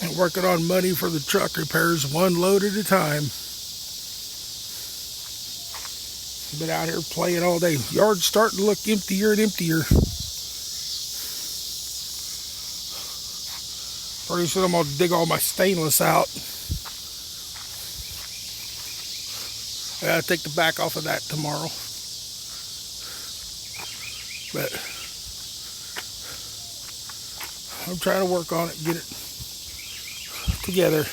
and working on money for the truck repairs, one load at a time. Been out here playing all day. Yard's starting to look emptier and emptier. Pretty soon I'm going to dig all my stainless out. I gotta take the back off of that tomorrow. But I'm trying to work on it, get it together,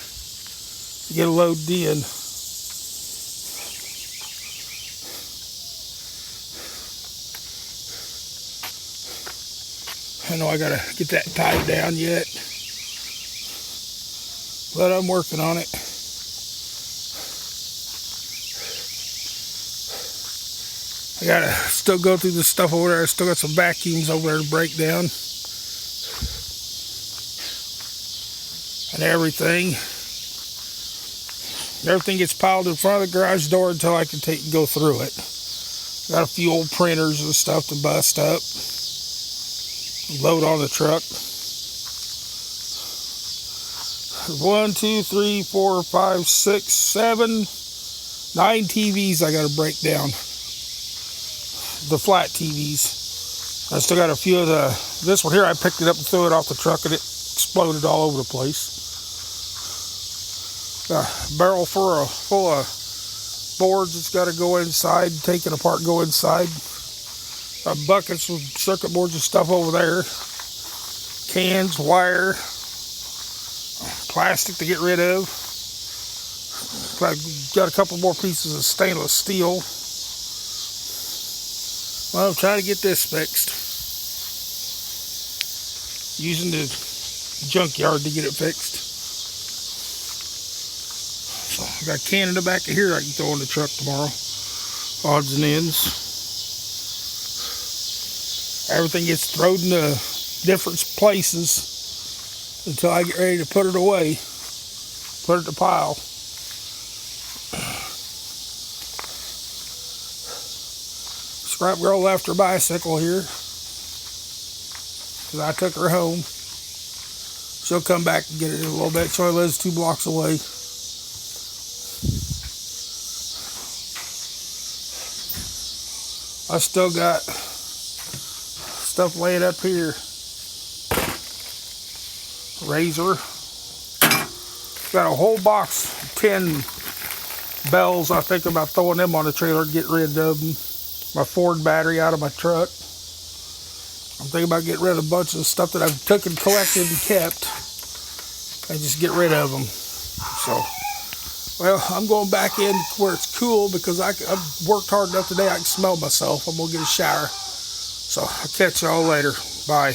get a load in. I know I gotta get that tied down yet, but I'm working on it. I gotta still go through the stuff over there. I still got some vacuums over there to break down and everything. Everything gets piled in front of the garage door until I can go through it. Got a few old printers and stuff to bust up, load on the truck. 1, 2, 3, 4, 5, 6, 7, 9 TVs I gotta break down. The flat TVs. I still got a few of this one here. I picked it up and threw it off the truck and it exploded all over the place. A barrel full of boards that's got to go inside, take it apart, go inside. Buckets with circuit boards and stuff over there. Cans, wire, plastic to get rid of. I've got a couple more pieces of stainless steel. Well, I'm trying to get this fixed. Using the junkyard to get it fixed. So I got a can in the back of here I can throw in the truck tomorrow. Odds and ends. Everything gets thrown into different places until I get ready to put it away. Put it in the pile. Scrap girl left her bicycle here because I took her home. She'll come back and get it in a little bit. She only lives 2 blocks away. I still got stuff laying up here. Razor. Got a whole box of 10 bells. I think about throwing them on the trailer and get rid of them. My Ford battery out of my truck. I'm thinking about getting rid of a bunch of stuff that I've took and collected and kept and just get rid of them. So, well, I'm going back in where it's cool because I've worked hard enough today I can smell myself. I'm going to get a shower. So, I'll catch y'all later. Bye.